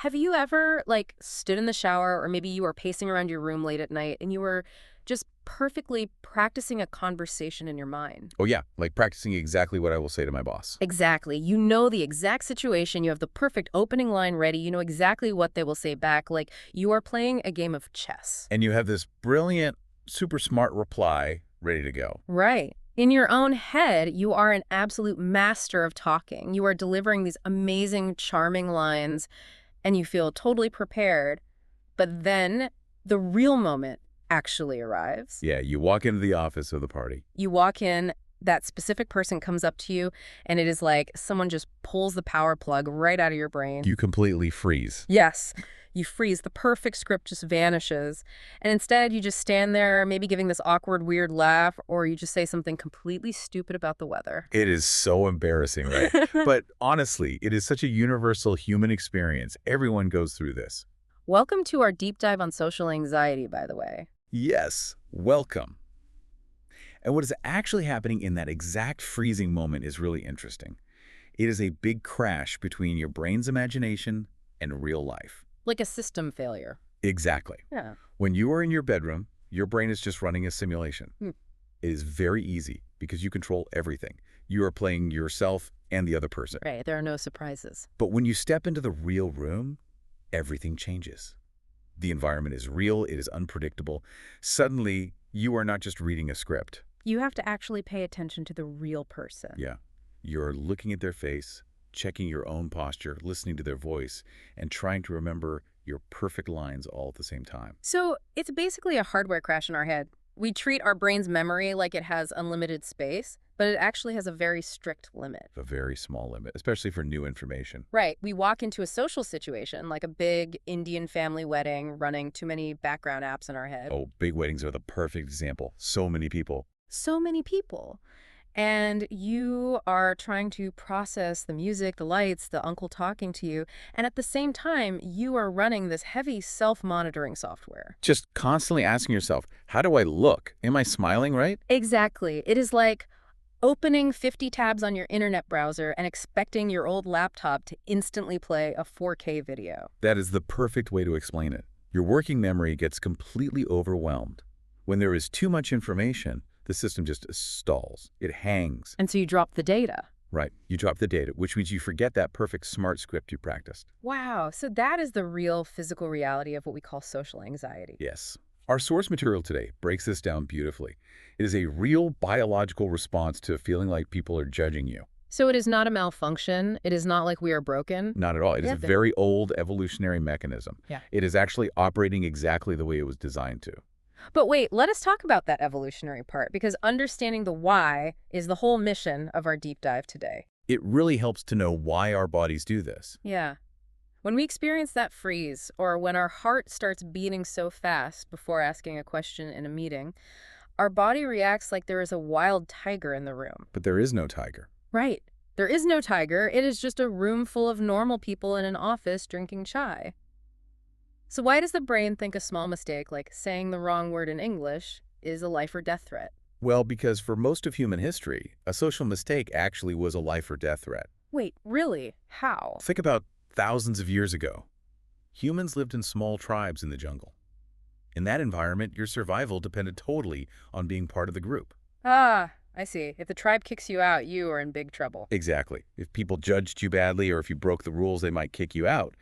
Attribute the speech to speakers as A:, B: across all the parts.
A: Have you ever, like, stood in the shower or maybe you were pacing around your room late at night and you were just perfectly practicing a conversation in your mind?
B: Oh yeah, like practicing exactly what I will say to my boss.
A: Exactly. You know the exact situation. You have the perfect opening line ready. You know exactly what they will say back. Like you are playing a game of chess.
B: And you have this brilliant, super smart reply ready to go.
A: Right. In your own head, you are an absolute master of talking. You are delivering these amazing, charming lines, and you feel totally prepared. But then the real moment actually arrives.
B: Yeah, you walk into the office of the party.
A: You walk in, that specific person comes up to you, and it is like someone just pulls the power plug right out of your brain.
B: You completely freeze.
A: Yes, you freeze. The perfect script just vanishes. And instead, you just stand there, maybe giving this awkward, weird laugh, or you just say something completely stupid about the weather.
B: It is so embarrassing, right? But honestly, it is such a universal human experience. Everyone goes through this.
A: Welcome to our deep dive on social anxiety, by the way.
B: Yes, welcome. And what is actually happening in that exact freezing moment is really interesting. It is a big crash between your brain's imagination and real life.
A: Like a system failure.
B: Exactly.
A: Yeah.
B: When you are in your bedroom, your brain is just running a simulation.
A: Hmm.
B: It is very easy because you control everything. You are playing yourself and the other person.
A: Right. There are no surprises.
B: But when you step into the real room, everything changes. The environment is real, it is unpredictable. Suddenly, you are not just reading a script.
A: You have to actually pay attention to the real person.
B: Yeah. You're looking at their face, checking your own posture, listening to their voice, and trying to remember your perfect lines all at the same time.
A: So it's basically a hardware crash in our head. We treat our brain's memory like it has unlimited space, but it actually has a very strict limit.
B: A very small limit, especially for new information.
A: Right. We walk into a social situation, like a big Indian family wedding, running too many background apps in our head.
B: Oh, big weddings are the perfect example. So many people.
A: So many people. And you are trying to process the music, the lights, the uncle talking to you. And at the same time, you are running this heavy self-monitoring software.
B: Just constantly asking yourself, how do I look? Am I smiling right?
A: Exactly. It is like opening 50 tabs on your internet browser and expecting your old laptop to instantly play a 4K video.
B: That is the perfect way to explain it. Your working memory gets completely overwhelmed. When there is too much information, the system just stalls. It hangs.
A: And so you drop the data.
B: Right. You drop the data, which means you forget that perfect smart script you practiced.
A: Wow. So that is the real physical reality of what we call social anxiety.
B: Yes. Our source material today breaks this down beautifully. It is a real biological response to feeling like people are judging you.
A: So it is not a malfunction. It is not like we are broken.
B: Not at all. It is
A: Yeah,
B: a very old evolutionary mechanism.
A: Yeah.
B: It is actually operating exactly the way it was designed to.
A: But wait, let us talk about that evolutionary part, because understanding the why is the whole mission of our deep dive today.
B: It really helps to know why our bodies do this.
A: Yeah. When we experience that freeze, or when our heart starts beating so fast before asking a question in a meeting, our body reacts like there is a wild tiger in the room.
B: But there is no tiger.
A: Right. There is no tiger. It is just a room full of normal people in an office drinking chai. So why does the brain think a small mistake, like saying the wrong word in English, is a life or death threat?
B: Well, because for most of human history, a social mistake actually was a life or death threat.
A: Wait, really? How?
B: Think about thousands of years ago. Humans lived in small tribes in the jungle. In that environment, your survival depended totally on being part of the group.
A: Ah, I see. If the tribe kicks you out, you are in big trouble.
B: Exactly. If people judged you badly or if you broke the rules, they might kick you out.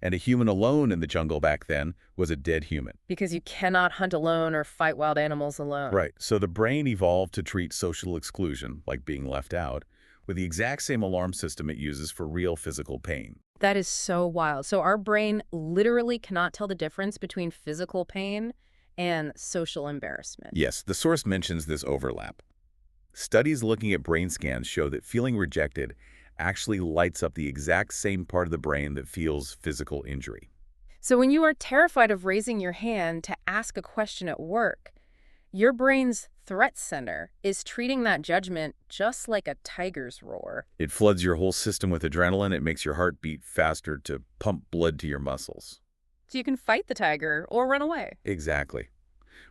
B: And a human alone in the jungle back then was a dead human.
A: Because you cannot hunt alone or fight wild animals alone.
B: Right. So the brain evolved to treat social exclusion, like being left out, with the exact same alarm system it uses for real physical pain.
A: That is so wild. So our brain literally cannot tell the difference between physical pain and social embarrassment.
B: Yes, the source mentions this overlap. Studies looking at brain scans show that feeling rejected actually lights up the exact same part of the brain that feels physical injury.
A: So when you are terrified of raising your hand to ask a question at work, your brain's threat center is treating that judgment just like a tiger's roar.
B: It floods your whole system with adrenaline. It makes your heart beat faster to pump blood to your muscles.
A: So you can fight the tiger or run away.
B: Exactly.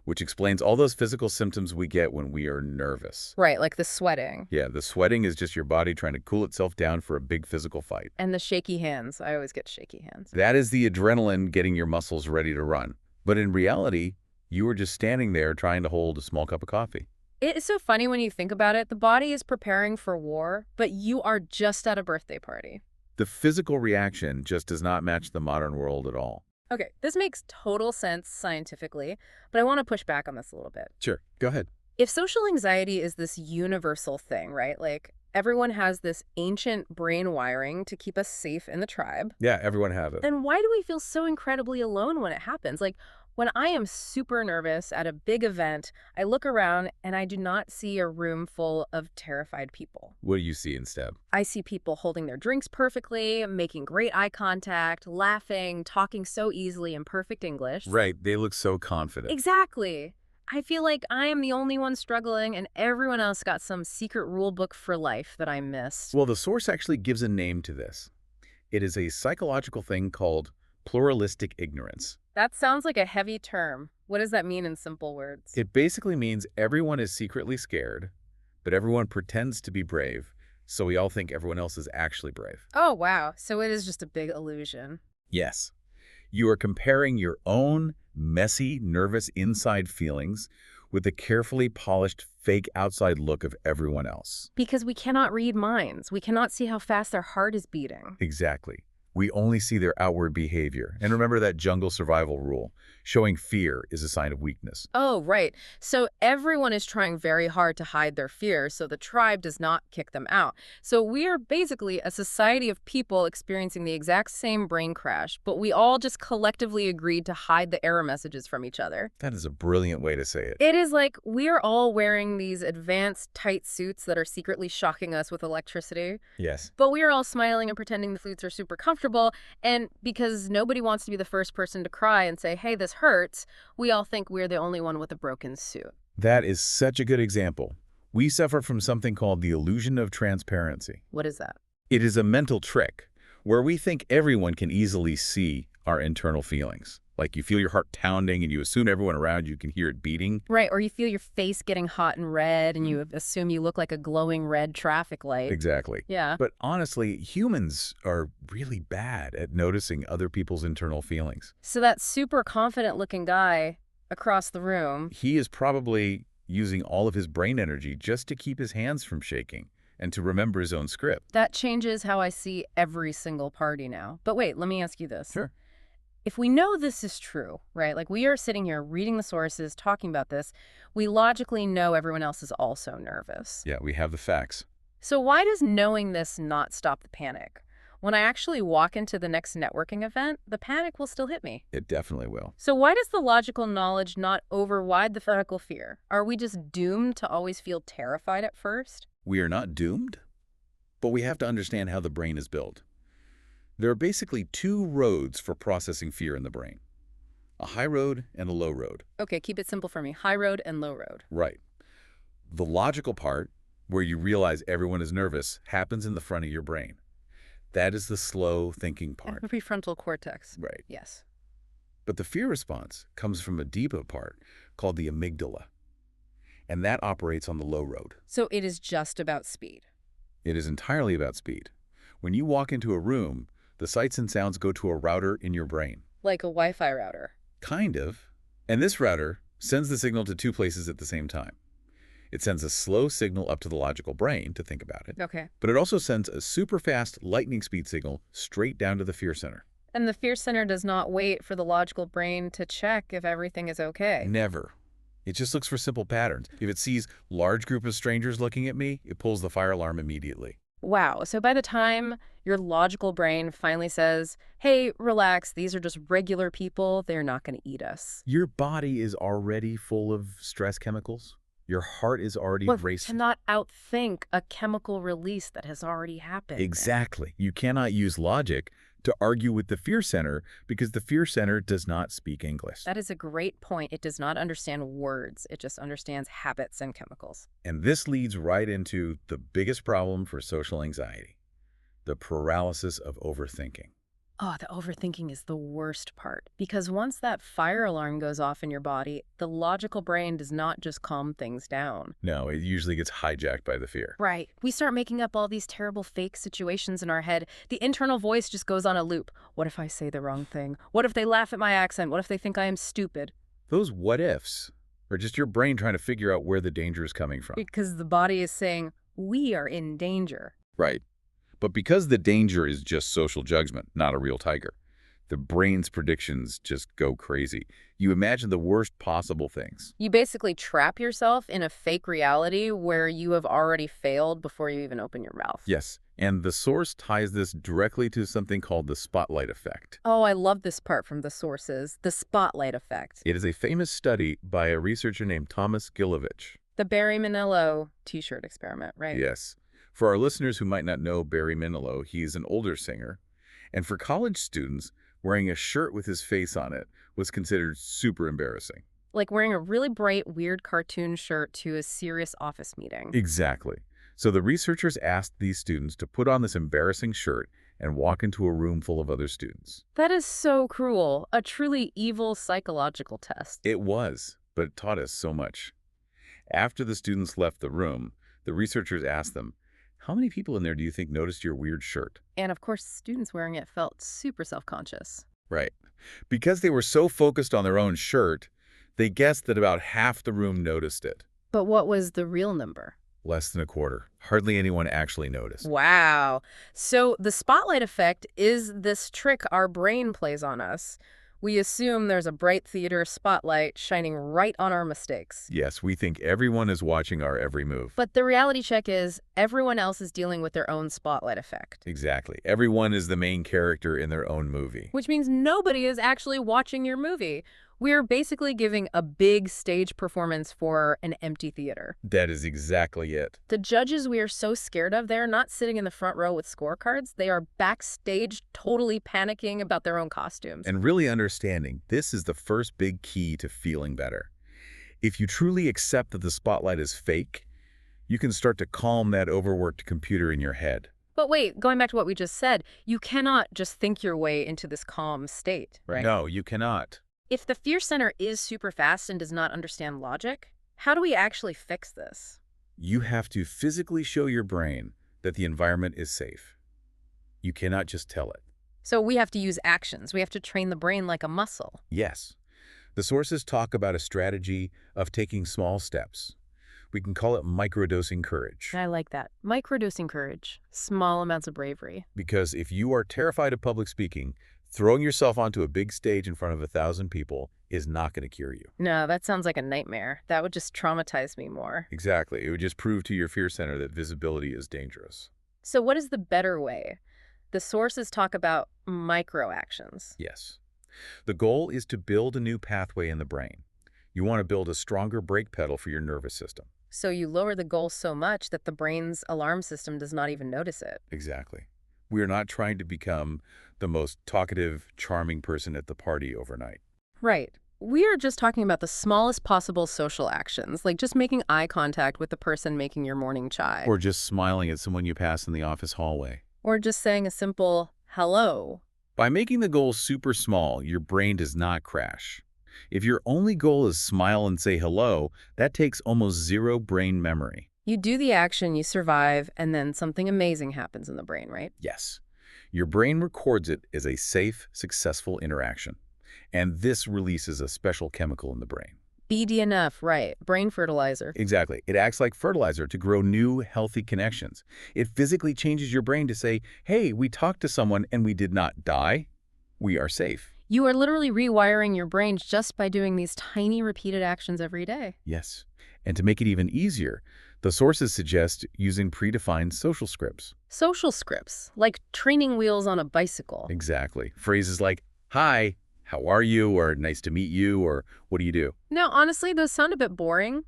B: which explains all those physical symptoms we get when we are nervous.
A: Right, like the sweating.
B: Yeah, the sweating is just your body trying to cool itself down for a big physical fight.
A: And the shaky hands. I always get shaky hands.
B: That is the adrenaline getting your muscles ready to run. But in reality, you were just standing there trying to hold a small cup of coffee.
A: It is so funny when you think about it. The body is preparing for war, but you are just at a birthday party.
B: The physical reaction just does not match the modern world at all.
A: Okay, this makes total sense scientifically, but I want to push back on this a little bit.
B: Sure, go ahead.
A: If social anxiety is this universal thing, right? Like everyone has this ancient brain wiring to keep us safe in the tribe,
B: Yeah, everyone have it.
A: then why do we feel so incredibly alone when it happens? Like when I am super nervous at a big event, I look around and I do not see a room full of terrified people.
B: What do you see instead?
A: I see people holding their drinks perfectly, making great eye contact, laughing, talking so easily in perfect English.
B: Right, they look so confident.
A: Exactly. I feel like I am the only one struggling and everyone else got some secret rule book for life that I missed.
B: Well, the source actually gives a name to this. It is a psychological thing called pluralistic ignorance.
A: That sounds like a heavy term. What does that mean in simple words?
B: It basically means everyone is secretly scared, but everyone pretends to be brave, so we all think everyone else is actually brave.
A: Oh, wow. So it is just a big illusion.
B: Yes. You are comparing your own messy, nervous inside feelings with the carefully polished, fake outside look of everyone else.
A: Because we cannot read minds. We cannot see how fast their heart is beating.
B: Exactly. We only see their outward behavior. And remember that jungle survival rule. Showing fear is a sign of weakness.
A: Oh, right. So everyone is trying very hard to hide their fear so the tribe does not kick them out. So we are basically a society of people experiencing the exact same brain crash, but we all just collectively agreed to hide the error messages from each other.
B: That is a brilliant way to say it.
A: It is like we are all wearing these advanced tight suits that are secretly shocking us with electricity,
B: Yes.
A: but we are all smiling and pretending the suits are super comfortable, and because nobody wants to be the first person to cry and say, hey, this hurts, we all think we're the only one with a broken suit.
B: That is such a good example. We suffer from something called the illusion of transparency.
A: What is that?
B: It is a mental trick where we think everyone can easily see our internal feelings. Like you feel your heart pounding and you assume everyone around you can hear it beating.
A: Right, or you feel your face getting hot and red and you assume you look like a glowing red traffic light.
B: Exactly.
A: Yeah.
B: But honestly, humans are really bad at noticing other people's internal feelings.
A: So that super confident looking guy across the room,
B: He is probably using all of his brain energy just to keep his hands from shaking and to remember his own script.
A: that changes how I see every single party now. But wait, let me ask you this.
B: Sure.
A: If we know this is true, right, like we are sitting here reading the sources, talking about this, we logically know everyone else is also nervous.
B: Yeah, we have the facts.
A: So why does knowing this not stop the panic? When I actually walk into the next networking event, the panic will still hit me.
B: It definitely will.
A: So why does the logical knowledge not override the physical fear? Are we just doomed to always feel terrified at first?
B: We are not doomed, but we have to understand how the brain is built. There are basically two roads for processing fear in the brain. A high road and a low road.
A: Okay, keep it simple for me. High road and low road.
B: Right. The logical part, where you realize everyone is nervous, happens in the front of your brain. That is the slow thinking part.
A: The prefrontal cortex.
B: Right.
A: Yes.
B: But the fear response comes from a deeper part called the amygdala. And that operates on the low road.
A: So it is just about speed.
B: It is entirely about speed. When you walk into a room, the sights and sounds go to a router in your brain.
A: Like a Wi-Fi router.
B: Kind of. And this router sends the signal to two places at the same time. It sends a slow signal up to the logical brain to think about it,
A: Okay.
B: but it also sends a super fast lightning speed signal straight down to the fear center.
A: And the fear center does not wait for the logical brain to check if everything is okay.
B: Never. It just looks for simple patterns. If it sees large group of strangers looking at me, it pulls the fire alarm immediately.
A: Wow. So by the time your logical brain finally says, hey, relax, these are just regular people, they're not going to eat us.
B: Your body is already full of stress chemicals. Your heart is already
A: But
B: racing.
A: cannot outthink a chemical release that has already happened.
B: Exactly. You cannot use logic to argue with the fear center because the fear center does not speak English.
A: That is a great point. It does not understand words. It just understands habits and chemicals.
B: And this leads right into the biggest problem for social anxiety, the paralysis of overthinking.
A: Oh, the overthinking is the worst part. Because once that fire alarm goes off in your body, the logical brain does not just calm things down.
B: No, it usually gets hijacked by the fear.
A: Right. We start making up all these terrible fake situations in our head. The internal voice just goes on a loop. What if I say the wrong thing? What if they laugh at my accent? What if they think I am stupid?
B: Those what ifs are just your brain trying to figure out where the danger is coming from.
A: Because the body is saying, we are in danger.
B: Right. But because the danger is just social judgment, not a real tiger, the brain's predictions just go crazy. You imagine the worst possible things.
A: You basically trap yourself in a fake reality where you have already failed before you even open your mouth.
B: Yes. And the source ties this directly to something called the spotlight effect.
A: Oh, I love this part from the sources, the spotlight effect.
B: It is a famous study by a researcher named Thomas Gilovich.
A: The Barry Manilow t-shirt experiment, right?
B: Yes. For our listeners who might not know Barry Manilow, he's an older singer. And for college students, wearing a shirt with his face on it was considered super embarrassing.
A: Like wearing a really bright, weird cartoon shirt to a serious office meeting.
B: Exactly. So the researchers asked these students to put on this embarrassing shirt and walk into a room full of other students.
A: That is so cruel. A truly evil psychological test.
B: It was, but it taught us so much. After the students left the room, the researchers asked them, how many people in there do you think noticed your weird shirt?
A: And of course, students wearing it felt super self-conscious.
B: Right. Because they were so focused on their own shirt, they guessed that about half the room noticed it.
A: But what was the real number?
B: Less than a quarter. Hardly anyone actually noticed.
A: Wow. So the spotlight effect is this trick our brain plays on us. We assume there's a bright theater spotlight shining right on our mistakes.
B: Yes, we think everyone is watching our every move.
A: But the reality check is everyone else is dealing with their own spotlight effect.
B: Exactly. Everyone is the main character in their own movie.
A: Which means nobody is actually watching your movie. We're basically giving a big stage performance for an empty theater.
B: That is exactly it.
A: The judges we are so scared of, they're not sitting in the front row with scorecards. They are backstage totally panicking about their own costumes.
B: And really understanding this is the first big key to feeling better. If you truly accept that the spotlight is fake, you can start to calm that overworked computer in your head.
A: But wait, going back to what we just said, you cannot just think your way into this calm state, right?
B: No, you cannot.
A: If the fear center is super fast and does not understand logic, how do we actually fix this?
B: You have to physically show your brain that the environment is safe. You cannot just tell it.
A: So we have to use actions. We have to train the brain like a muscle.
B: Yes. The sources talk about a strategy of taking small steps. We can call it microdosing courage.
A: I like that. Microdosing courage. Small amounts of bravery.
B: Because if you are terrified of public speaking, throwing yourself onto a big stage in front of 1,000 people is not going to cure you.
A: No, that sounds like a nightmare. That would just traumatize me more.
B: Exactly. It would just prove to your fear center that visibility is dangerous.
A: So what is the better way? The sources talk about micro actions.
B: Yes. The goal is to build a new pathway in the brain. You want to build a stronger brake pedal for your nervous system.
A: So you lower the goal so much that the brain's alarm system does not even notice it.
B: Exactly. We are not trying to become the most talkative, charming person at the party overnight.
A: Right. We are just talking about the smallest possible social actions, like just making eye contact with the person making your morning chai.
B: Or just smiling at someone you pass in the office hallway.
A: Or just saying a simple hello.
B: By making the goal super small, your brain does not crash. If your only goal is smile and say hello, that takes almost zero brain memory.
A: You do the action, you survive, and then something amazing happens in the brain, right?
B: Yes. Your brain records it as a safe, successful interaction. And this releases a special chemical in the brain.
A: BDNF, right. Brain fertilizer.
B: Exactly. It acts like fertilizer to grow new, healthy connections. It physically changes your brain to say, hey, we talked to someone and we did not die. We are safe.
A: You are literally rewiring your brain just by doing these tiny repeated actions every day.
B: Yes. And to make it even easier, the sources suggest using predefined social scripts.
A: Social scripts, like training wheels on a bicycle.
B: Exactly. Phrases like, hi, how are you, or nice to meet you, or what do you do?
A: Now, honestly, those sound a bit boring.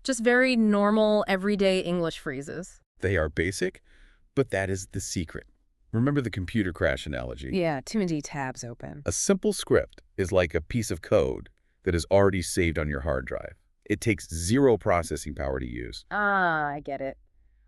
A: Just very normal, everyday English phrases.
B: They are basic, but that is the secret. Remember the computer crash analogy?
A: Yeah, too many tabs open.
B: A simple script is like a piece of code that is already saved on your hard drive. It takes zero processing power to use.
A: Ah, I get it.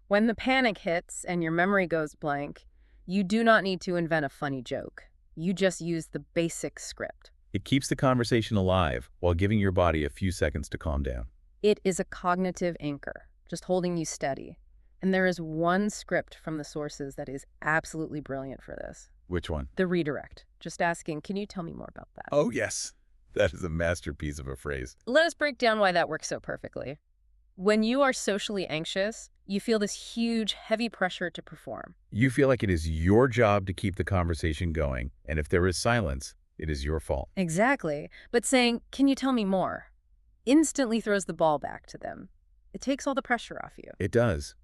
A: When the panic hits and your memory goes blank, you do not need to invent a funny joke. You just use the basic script.
B: It keeps the conversation alive while giving your body a few seconds to calm down.
A: It is a cognitive anchor, just holding you steady. And there is one script from the sources that is absolutely brilliant for this.
B: Which one?
A: The redirect. Just asking, can you tell me more about that?
B: Oh, yes. That is a masterpiece of a phrase.
A: Let us break down why that works so perfectly. When you are socially anxious, you feel this huge, heavy pressure to perform.
B: You feel like it is your job to keep the conversation going, and if there is silence, it is your fault.
A: Exactly. But saying, can you tell me more, instantly throws the ball back to them. It takes all the pressure off you.
B: It does.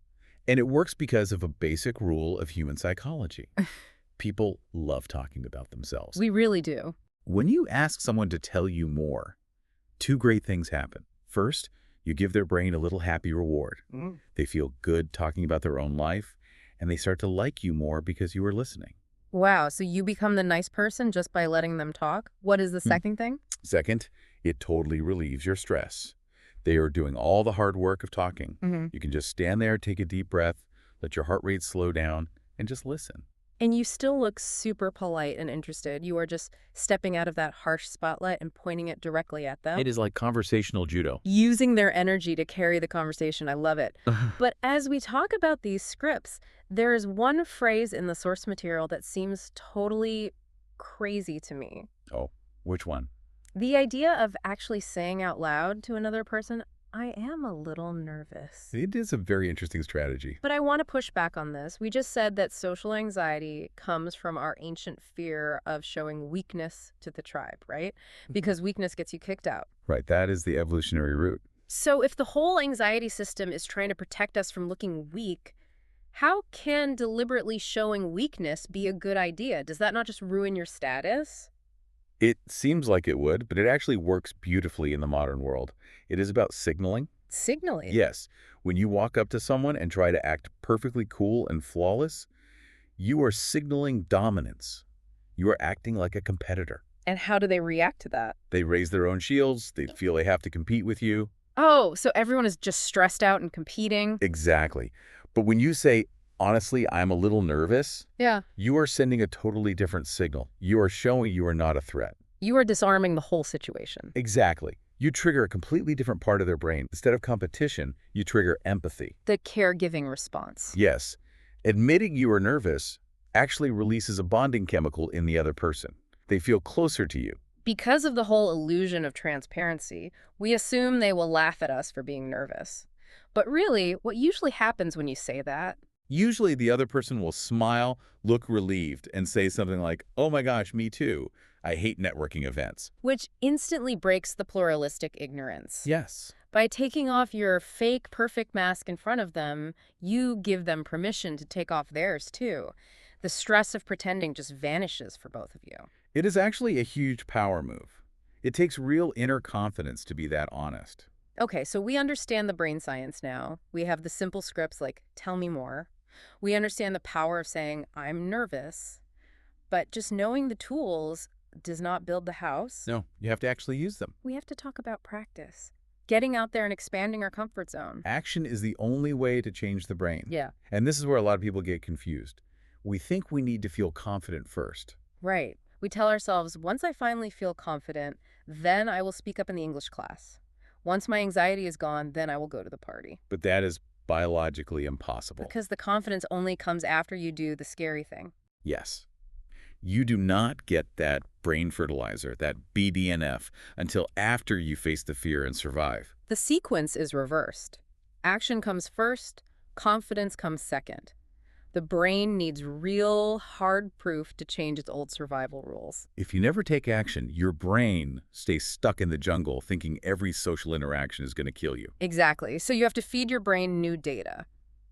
B: And it works because of a basic rule of human psychology. People love talking about themselves.
A: We really do.
B: When you ask someone to tell you more, two great things happen. First, you give their brain a little happy reward. They feel good talking about their own life, and they start to like you more because you are listening.
A: Wow, so you become the nice person just by letting them talk? What is the second thing?
B: Second, it totally relieves your stress. They are doing all the hard work of talking. You can just stand there, take a deep breath, let your heart rate slow down, and just listen.
A: And you still look super polite and interested. You are just stepping out of that harsh spotlight and pointing it directly at them.
B: It is like conversational judo.
A: Using their energy to carry the conversation. I love it. But as we talk about these scripts, there is one phrase in the source material that seems totally crazy to me.
B: Oh, which one?
A: The idea of actually saying out loud to another person, I am a little nervous.
B: It is a very interesting strategy.
A: But I want to push back on this. We just said that social anxiety comes from our ancient fear of showing weakness to the tribe, right? Because weakness gets you kicked out.
B: Right, that is the evolutionary route.
A: So if the whole anxiety system is trying to protect us from looking weak, how can deliberately showing weakness be a good idea? Does that not just ruin your status?
B: It seems like it would, but it actually works beautifully in the modern world. It is about signaling.
A: Signaling?
B: Yes, when you walk up to someone and try to act perfectly cool and flawless, you are signaling dominance. You are acting like a competitor.
A: And how do they react to that?
B: They raise their own shields. They feel they have to compete with you.
A: Oh, so everyone is just stressed out and competing?
B: Exactly. But when you say, honestly, I'm a little nervous,
A: Yeah.
B: you are sending a totally different signal. You are showing you are not a threat.
A: You are disarming the whole situation.
B: Exactly. You trigger a completely different part of their brain. Instead of competition, you trigger empathy.
A: The caregiving response.
B: Yes. Admitting you are nervous actually releases a bonding chemical in the other person. They feel closer to you.
A: Because of the whole illusion of transparency, we assume they will laugh at us for being nervous. But really, what usually happens when you say that?
B: Usually the other person will smile, look relieved, and say something like, oh my gosh, me too. I hate networking events.
A: Which instantly breaks the pluralistic ignorance.
B: Yes.
A: By taking off your fake perfect mask in front of them, you give them permission to take off theirs too. The stress of pretending just vanishes for both of you.
B: It is actually a huge power move. It takes real inner confidence to be that honest.
A: Okay, so we understand the brain science now. We have the simple scripts like, tell me more. We understand the power of saying, I'm nervous. But just knowing the tools does not build the house.
B: No, you have to actually use them.
A: We have to talk about practice. Getting out there and expanding our comfort zone.
B: Action is the only way to change the brain.
A: Yeah.
B: And this is where a lot of people get confused. We think we need to feel confident first.
A: Right. We tell ourselves, once I finally feel confident, then I will speak up in the English class. Once my anxiety is gone, then I will go to the party.
B: But that is biologically impossible.
A: Because the confidence only comes after you do the scary thing.
B: Yes. You do not get that brain fertilizer, that BDNF, until after you face the fear and survive.
A: The sequence is reversed. Action comes first, confidence comes second. The brain needs real, hard proof to change its old survival rules.
B: If you never take action, your brain stays stuck in the jungle thinking every social interaction is going to kill you.
A: Exactly. So you have to feed your brain new data,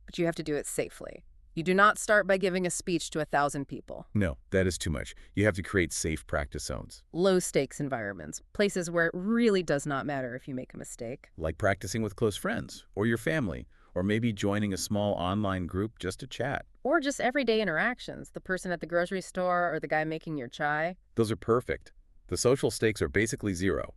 A: but you have to do it safely. You do not start by giving a speech to 1,000 people.
B: No, that is too much. You have to create safe practice zones.
A: Low-stakes environments, places where it really does not matter if you make a mistake.
B: Like practicing with close friends or your family, or maybe joining a small online group just to chat.
A: Or just everyday interactions, the person at the grocery store or the guy making your chai.
B: Those are perfect. The social stakes are basically zero.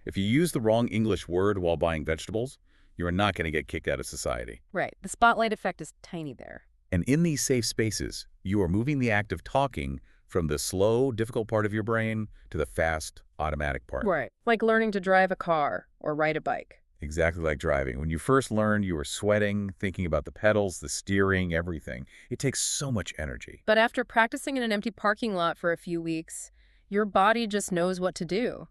B: If you use the wrong English word while buying vegetables, you are not going to get kicked out of society.
A: Right. The spotlight effect is tiny there.
B: And in these safe spaces, you are moving the act of talking from the slow, difficult part of your brain to the fast, automatic part.
A: Right. Like learning to drive a car or ride a bike.
B: Exactly like driving. When you first learned, you were sweating, thinking about the pedals, the steering, everything. It takes so much energy.
A: But after practicing in an empty parking lot for a few weeks, your body just knows what to do.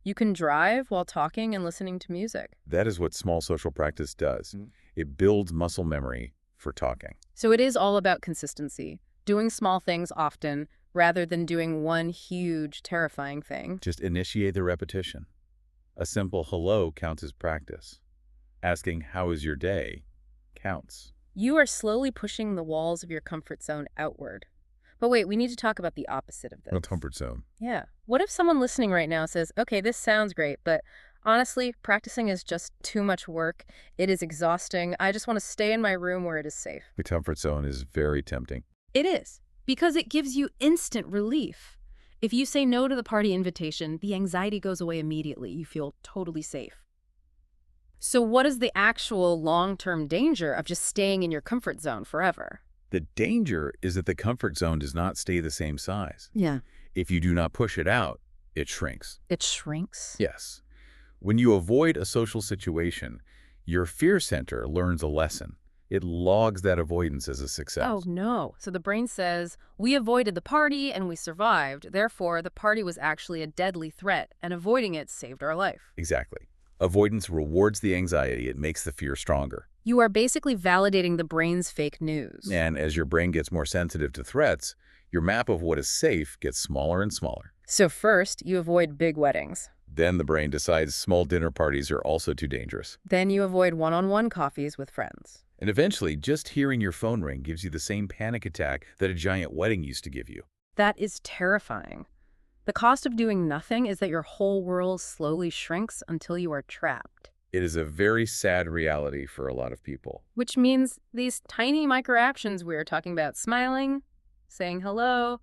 A: You can drive while talking and listening to music.
B: That is what small social practice does. It builds muscle memory for talking.
A: So it is all about consistency, doing small things often rather than doing one huge, terrifying thing.
B: Just initiate the repetition. A simple hello counts as practice. Asking, how is your day, counts.
A: You are slowly pushing the walls of your comfort zone outward. But wait, we need to talk about the opposite of this.
B: A comfort zone.
A: Yeah. What if someone listening right now says, okay, this sounds great, but honestly, practicing is just too much work. It is exhausting. I just want to stay in my room where it is safe.
B: The comfort zone is very tempting.
A: It is, because it gives you instant relief. If you say no to the party invitation, the anxiety goes away immediately. You feel totally safe. So what is the actual long-term danger of just staying in your comfort zone forever?
B: The danger is that the comfort zone does not stay the same size.
A: Yeah.
B: If you do not push it out, it shrinks.
A: It shrinks?
B: Yes. When you avoid a social situation, your fear center learns a lesson. It logs that avoidance as a success.
A: Oh, no. So the brain says, we avoided the party and we survived. Therefore, the party was actually a deadly threat, and avoiding it saved our life.
B: Exactly. Avoidance rewards the anxiety. It makes the fear stronger.
A: You are basically validating the brain's fake news.
B: And as your brain gets more sensitive to threats, your map of what is safe gets smaller and smaller.
A: So first, you avoid big weddings.
B: Then the brain decides small dinner parties are also too dangerous.
A: Then you avoid one-on-one coffees with friends.
B: And eventually, just hearing your phone ring gives you the same panic attack that a giant wedding used to give you.
A: That is terrifying. The cost of doing nothing is that your whole world slowly shrinks until you are trapped.
B: It is a very sad reality for a lot of people.
A: Which means these tiny micro-actions we are talking about, smiling, saying hello,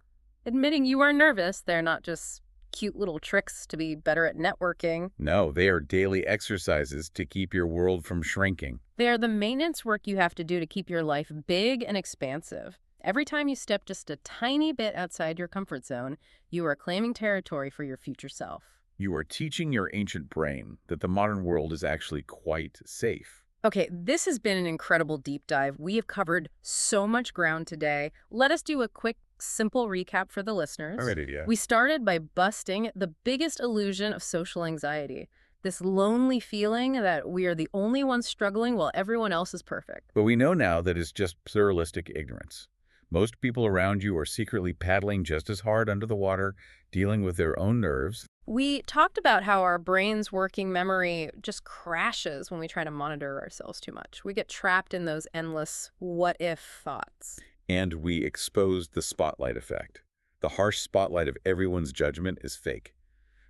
A: admitting you are nervous, they're not just cute little tricks to be better at networking.
B: No, they are daily exercises to keep your world from shrinking.
A: They are the maintenance work you have to do to keep your life big and expansive. Every time you step just a tiny bit outside your comfort zone, you are claiming territory for your future self.
B: You are teaching your ancient brain that the modern world is actually quite safe.
A: Okay, this has been an incredible deep dive. We have covered so much ground today. Let us do a quick, simple recap for the listeners.
B: All right, yeah.
A: We started by busting the biggest illusion of social anxiety, this lonely feeling that we are the only ones struggling while everyone else is perfect.
B: But we know now that it's just pluralistic ignorance. Most people around you are secretly paddling just as hard under the water, dealing with their own nerves.
A: We talked about how our brain's working memory just crashes when we try to monitor ourselves too much. We get trapped in those endless what-if thoughts.
B: And we exposed the spotlight effect. The harsh spotlight of everyone's judgment is fake.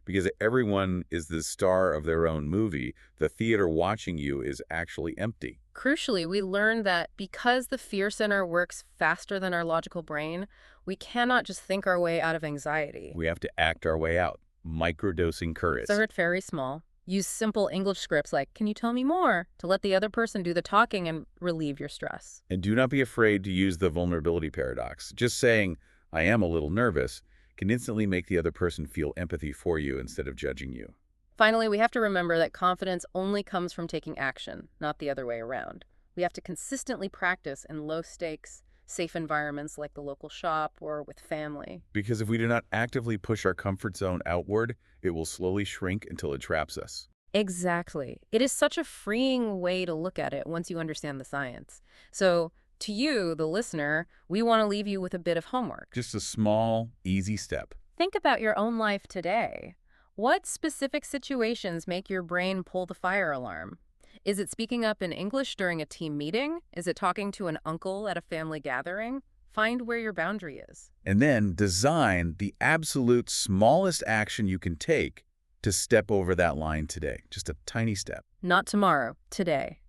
B: Because everyone is the star of their own movie, the theater watching you is actually empty.
A: Crucially, we learned that because the fear center works faster than our logical brain, we cannot just think our way out of anxiety.
B: We have to act our way out. Microdosing courage.
A: Start very small. Use simple English scripts like, can you tell me more? To let the other person do the talking and relieve your stress.
B: And do not be afraid to use the vulnerability paradox. Just saying, I am a little nervous, can instantly make the other person feel empathy for you instead of judging you.
A: Finally, we have to remember that confidence only comes from taking action, not the other way around. We have to consistently practice in low-stakes, safe environments like the local shop or with family.
B: Because if we do not actively push our comfort zone outward, it will slowly shrink until it traps us.
A: Exactly. It is such a freeing way to look at it once you understand the science. So, to you, the listener, we want to leave you with a bit of homework.
B: Just a small, easy step.
A: Think about your own life today. What specific situations make your brain pull the fire alarm? Is it speaking up in English during a team meeting? Is it talking to an uncle at a family gathering? Find where your boundary is.
B: And then design the absolute smallest action you can take to step over that line today. Just a tiny step.
A: Not tomorrow, today.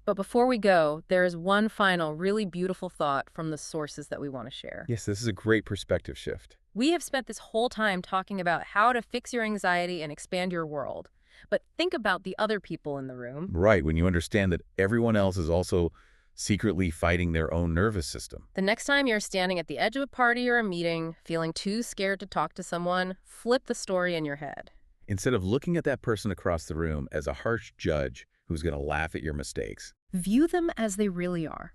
A: But before we go, there is one final really beautiful thought from the sources that we want to share.
B: Yes, this is a great perspective shift.
A: We have spent this whole time talking about how to fix your anxiety and expand your world. But think about the other people in the room.
B: Right, when you understand that everyone else is also secretly fighting their own nervous system.
A: The next time you're standing at the edge of a party or a meeting, feeling too scared to talk to someone, flip the story in your head.
B: Instead of looking at that person across the room as a harsh judge who's going to laugh at your mistakes.
A: View them as they really are.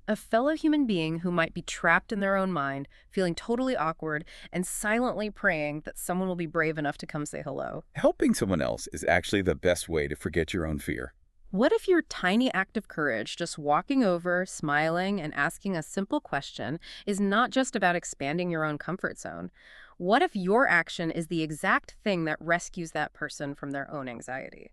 A: A fellow human being who might be trapped in their own mind, feeling totally awkward, and silently praying that someone will be brave enough to come say hello.
B: Helping someone else is actually the best way to forget your own fear.
A: What if your tiny act of courage, just walking over, smiling, and asking a simple question, is not just about expanding your own comfort zone? What if your action is the exact thing that rescues that person from their own anxiety?